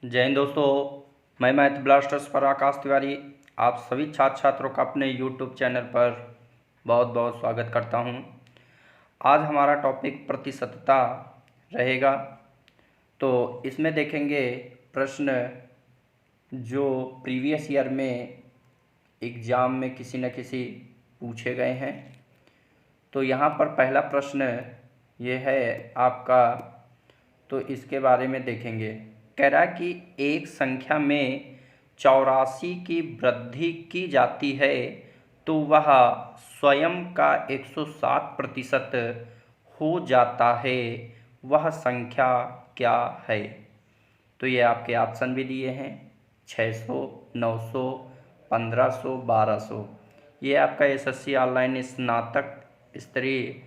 जय हिंद दोस्तों। मैं मैथ ब्लास्टर्स पर आकाश तिवारी आप सभी छात्र छात्रों का अपने यूट्यूब चैनल पर बहुत बहुत स्वागत करता हूं। आज हमारा टॉपिक प्रतिशतता रहेगा। तो इसमें देखेंगे प्रश्न जो प्रीवियस ईयर में एग्ज़ाम में किसी न किसी पूछे गए हैं। तो यहाँ पर पहला प्रश्न ये है आपका, तो इसके बारे में देखेंगे। कह रहा है कि एक संख्या में 84 की वृद्धि की जाती है तो वह स्वयं का 107% हो जाता है, वह संख्या क्या है। तो ये आपके ऑप्शन भी दिए हैं 600, 900, 1500, 1200। ये आपका एसएससी ऑनलाइन स्नातक स्तरीय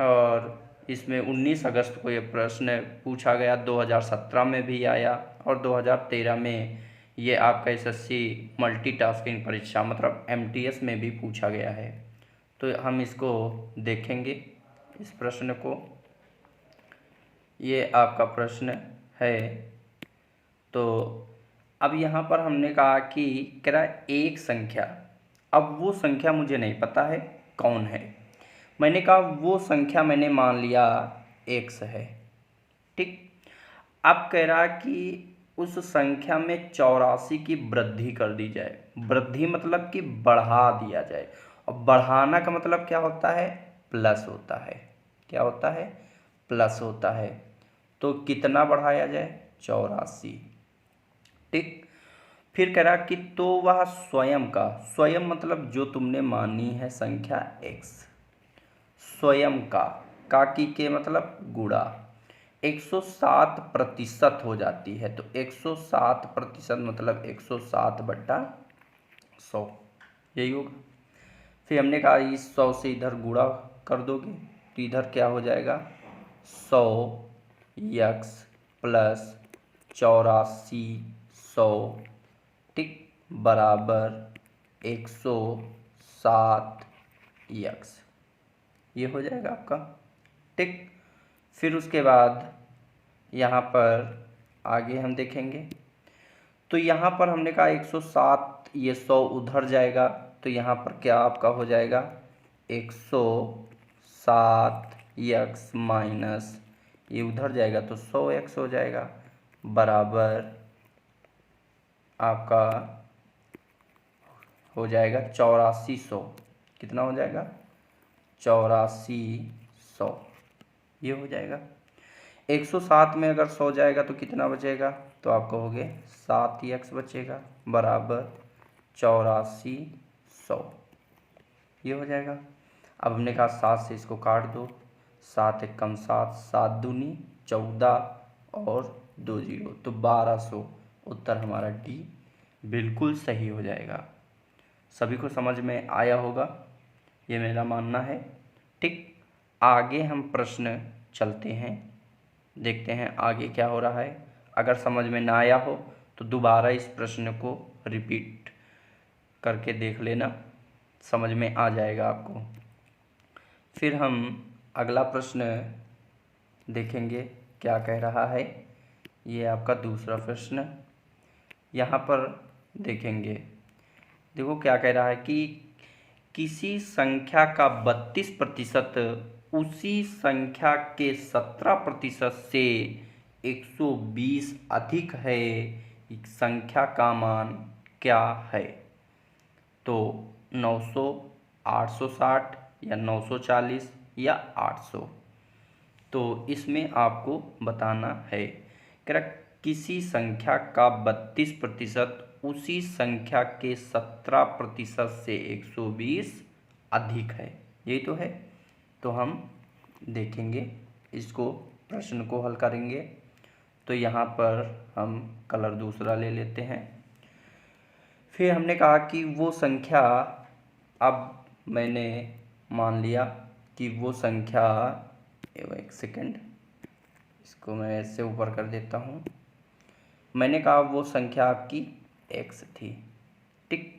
और इसमें 19 अगस्त को ये प्रश्न पूछा गया। 2017 में भी आया और 2013 में ये आपका एसएससी मल्टीटास्किंग परीक्षा मतलब एमटीएस में भी पूछा गया है। तो हम इसको देखेंगे इस प्रश्न को। ये आपका प्रश्न है। तो अब यहाँ पर हमने कहा कि कह एक संख्या, अब वो संख्या मुझे नहीं पता है कौन है। मैंने कहा वो संख्या मैंने मान लिया x है, ठीक। अब कह रहा कि उस संख्या में 84 की वृद्धि कर दी जाए। वृद्धि मतलब कि बढ़ा दिया जाए, और बढ़ाना का मतलब क्या होता है? प्लस होता है। क्या होता है? प्लस होता है। तो कितना बढ़ाया जाए? 84, ठीक। फिर कह रहा कि तो वह स्वयं का, स्वयं मतलब जो तुमने मानी है संख्या x, स्वयं का की के मतलब गुणा 107% हो जाती है। तो 107% मतलब 107/100, यही होगा। फिर हमने कहा इस 100 से इधर गुणा कर दोगे तो इधर क्या हो जाएगा? 100x प्लस 8400, ठीक, बराबर 107x। ये हो जाएगा आपका, ठीक। फिर उसके बाद यहाँ पर आगे हम देखेंगे। तो यहाँ पर हमने कहा 107, ये 100 उधर जाएगा तो यहाँ पर क्या आपका हो जाएगा? 107x माइनस ये उधर जाएगा तो 100x हो जाएगा, बराबर आपका हो जाएगा 8400। कितना हो जाएगा? 8400, ये हो जाएगा। 107 में अगर 100 जाएगा तो कितना बचेगा? तो आप कहोगे 7x बचेगा, बराबर 8400, ये हो जाएगा। अब हमने कहा 7 से इसको काट दो, 7 एकम 7, 7 दूनी 14 और 2 जीरो, तो 1200। उत्तर हमारा डी बिल्कुल सही हो जाएगा। सभी को समझ में आया होगा, ये मेरा मानना है, ठीक। आगे हम प्रश्न चलते हैं, देखते हैं आगे क्या हो रहा है। अगर समझ में ना आया हो तो दोबारा इस प्रश्न को रिपीट करके देख लेना, समझ में आ जाएगा आपको। फिर हम अगला प्रश्न देखेंगे क्या कह रहा है। ये आपका दूसरा प्रश्न यहाँ पर देखेंगे। देखो क्या कह रहा है कि किसी संख्या का 32% उसी संख्या के 17% से 120 अधिक है, संख्या का मान क्या है। तो 900, 860 या 940 या 800। तो इसमें आपको बताना है कि किसी संख्या का 32% उसी संख्या के 17% से 120 अधिक है, यही तो है। तो हम देखेंगे इसको, प्रश्न को हल करेंगे। तो यहाँ पर हम कलर दूसरा ले लेते हैं। फिर हमने कहा कि वो संख्या, अब मैंने मान लिया कि वो संख्या, एक सेकंड, इसको मैं ऐसे ऊपर कर देता हूँ। मैंने कहा वो संख्या आपकी x थी, ठीक।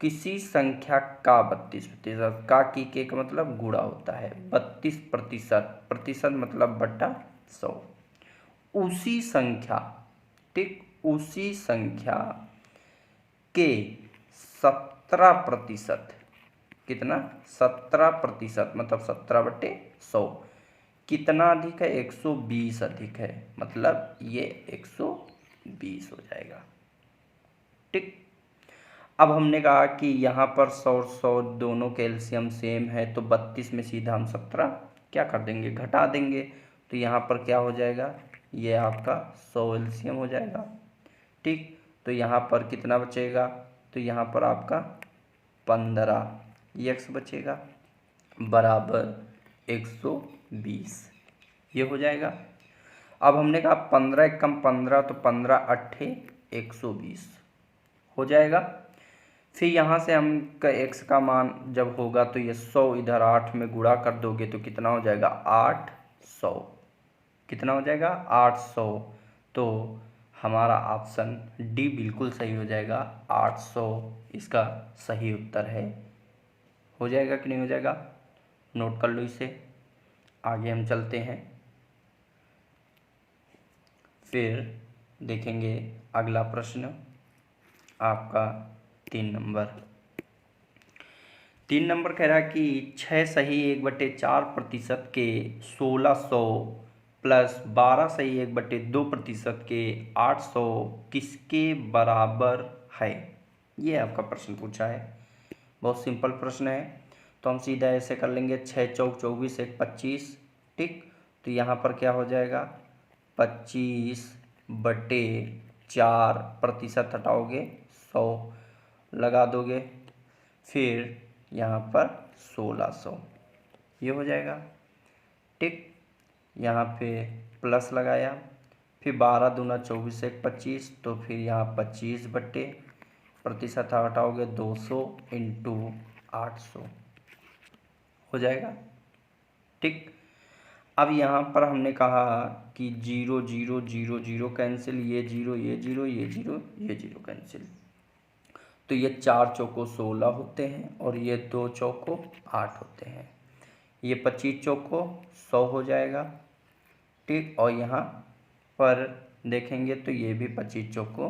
किसी संख्या का 32%, का की के का मतलब गुणा होता है, 32%, प्रतिशत मतलब बट्टा 100, उसी संख्या, ठीक, उसी संख्या के 17%, कितना, 17%, मतलब 17/100, कितना अधिक है, 120 अधिक है, मतलब ये 120 हो जाएगा। ठीक, अब हमने कहा कि यहाँ पर 100 और 100 दोनों के एलसीएम सेम है, तो 32 में सीधा हम 17 क्या कर देंगे, घटा देंगे, तो यहाँ पर क्या हो जाएगा, ये आपका 100 एलसीएम हो जाएगा। ठीक, तो यहाँ पर कितना बचेगा, तो यहाँ पर आपका 15 एक्स बचेगा बराबर 120, ये हो जाएगा। अब हमने कहा 15 एकम 15, तो 15 अट्ठे 120 हो जाएगा। फिर यहाँ से हम एक्स का मान जब होगा तो ये 100 इधर 8 में गुणा कर दोगे तो कितना हो जाएगा, 800, कितना हो जाएगा, 800। तो हमारा ऑप्शन डी बिल्कुल सही हो जाएगा, 800 इसका सही उत्तर है। हो जाएगा कि नहीं हो जाएगा, नोट कर लो इसे। आगे हम चलते हैं, फिर देखेंगे अगला प्रश्न आपका 3 नंबर कह रहा है कि 6 सही 1/4% के 1600 प्लस 12 सही 1/2% के 800 किसके बराबर है। ये आपका प्रश्न पूछा है, बहुत सिंपल प्रश्न है। तो हम सीधा ऐसे कर लेंगे, 6 चौक 24 1 25, ठीक, तो यहाँ पर क्या हो जाएगा, 25/4% हटाओगे 100 लगा दोगे, फिर यहाँ पर 1600, ये हो जाएगा। ठीक, यहाँ पे प्लस लगाया, फिर 12 दूना 24 1 25, तो फिर यहाँ 25/% हटाओगे 200 इंटू 800 हो जाएगा। ठीक, अब यहाँ पर हमने कहा कि 0 0 0 0 कैंसिल, ये 0 ये 0 ये 0 ये 0 कैंसिल, तो ये 4 चौको 16 होते हैं और ये 2 चौको 8 होते हैं, ये 25 चौको 100 हो जाएगा। ठीक, और यहाँ पर देखेंगे तो ये भी 25 चौको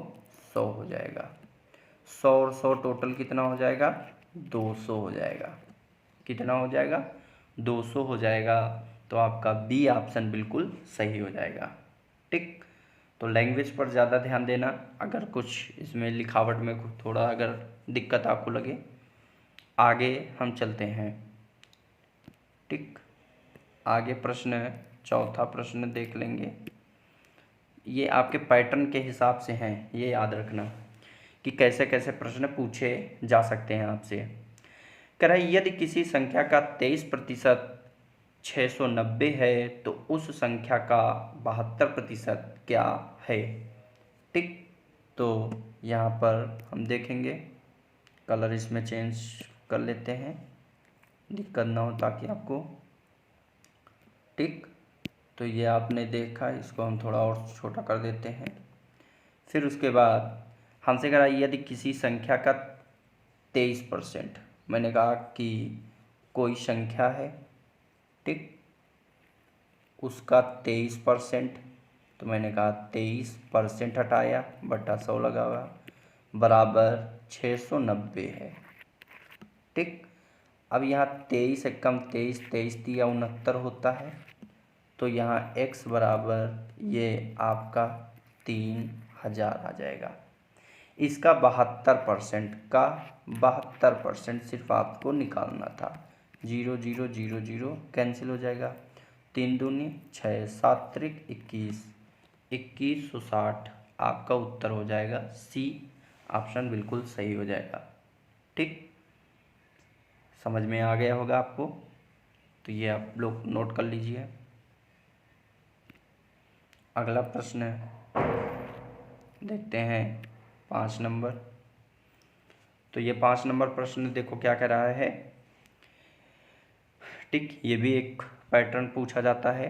100 हो जाएगा, 100 और 100 टोटल कितना हो जाएगा, 200 हो जाएगा, कितना हो जाएगा, 200 हो जाएगा। तो आपका बी ऑप्शन बिल्कुल सही हो जाएगा। ठीक, तो लैंग्वेज पर ज़्यादा ध्यान देना, अगर कुछ इसमें लिखावट में थोड़ा अगर दिक्कत आपको लगे। आगे हम चलते हैं। ठीक, आगे प्रश्न, चौथा प्रश्न देख लेंगे। ये आपके पैटर्न के हिसाब से हैं, ये याद रखना कि कैसे कैसे प्रश्न पूछे जा सकते हैं आपसे। कह रहा है यदि किसी संख्या का 23% 690 है तो उस संख्या का 72% क्या है। ठीक, तो यहाँ पर हम देखेंगे, कलर इसमें चेंज कर लेते हैं, दिक्कत ना हो ताकि आपको। ठीक, तो ये आपने देखा, इसको हम थोड़ा और छोटा कर देते हैं। फिर उसके बाद हमसे कह रहा है यदि किसी संख्या का 23%, मैंने कहा कि कोई संख्या है, ठीक, उसका 23%, तो मैंने कहा 23% हटाया बटा 100 लगा हुआ बराबर 690 है। ठीक, अब यहाँ 23 से कम 23 23 दिया 69 होता है, तो यहाँ x बराबर ये आपका 3000 आ जाएगा। इसका 72% का 72% सिर्फ आपको निकालना था। 0 0 0 0 कैंसिल हो जाएगा, 3 दूनी 6 7 त्रिक 21 2160 आपका उत्तर हो जाएगा सी ऑप्शन बिल्कुल सही हो जाएगा। ठीक, समझ में आ गया होगा आपको, तो ये आप लोग नोट कर लीजिए। अगला प्रश्न देखते हैं 5 नंबर। तो ये 5 नंबर प्रश्न देखो क्या कह रहा है। ठीक, ये भी एक पैटर्न पूछा जाता है।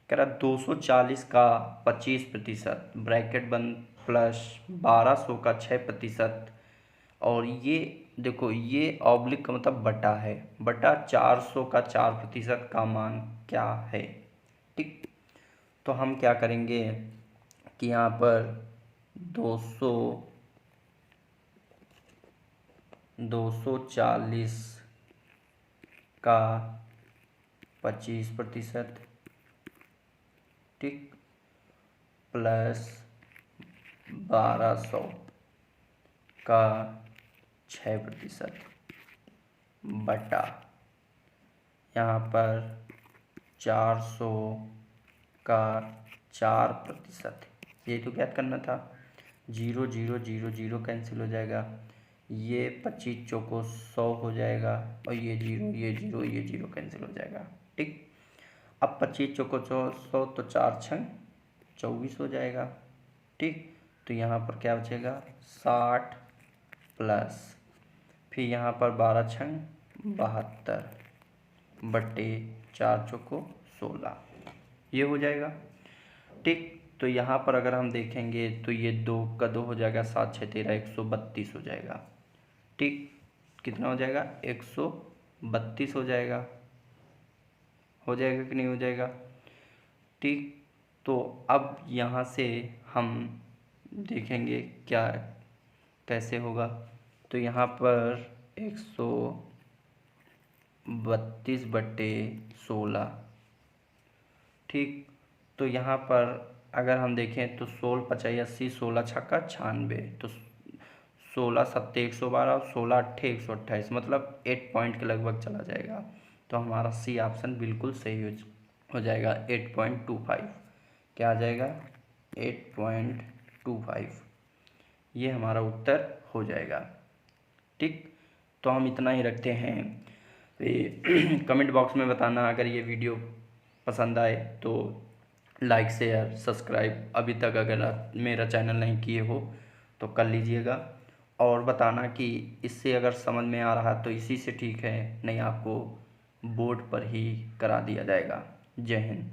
कह रहा 240 का 25% ब्रैकेट बंद प्लस 1200 का 6%, और ये देखो ये ऑब्लिक का मतलब बटा है, बटा 400 का 4% का मान क्या है। ठीक, तो हम क्या करेंगे कि यहाँ पर 240 का 25%, ठीक, प्लस 1200 का 6% बटा यहाँ पर 400 का 4%। ये तो ज्ञात करना था। 0 0 0 0 कैंसिल हो जाएगा, ये 25 चौको 100 हो जाएगा, और ये 0 ये 0 ये 0 कैंसिल हो जाएगा, ठीक। अब 25 चौको 100 तो 4 छंग 24 हो जाएगा, ठीक। तो यहाँ पर क्या बचेगा 60 प्लस फिर यहाँ पर 12 छंग 72 बटे 4 चौको 16, ये हो जाएगा, ठीक। तो यहाँ पर अगर हम देखेंगे तो ये 2 का 2 हो जाएगा, 7 6 13 132 हो जाएगा, ठीक। कितना हो जाएगा 132 हो जाएगा कि नहीं हो जाएगा, ठीक। तो अब यहाँ से हम देखेंगे क्या कैसे होगा। तो यहाँ पर 132 बटे 16, ठीक। तो यहाँ पर अगर हम देखें तो 16 पचाई 80, 16 छक्का 96, तो 16 सत्ते 112 और 16 अट्ठे 128, मतलब 8 पॉइंट के लगभग चला जाएगा। तो हमारा सी ऑप्शन बिल्कुल सही हो जाएगा, 8.25। क्या आ जाएगा 8.25, ये हमारा उत्तर हो जाएगा, ठीक। तो हम इतना ही रखते हैं। कमेंट बॉक्स में बताना अगर ये वीडियो पसंद आए तो लाइक शेयर सब्सक्राइब अभी तक अगर आप मेरा चैनल नहीं किए हो तो कर लीजिएगा, और बताना कि इससे अगर समझ में आ रहा तो इसी से ठीक है, नहीं आपको बोर्ड पर ही करा दिया जाएगा। जय हिंद।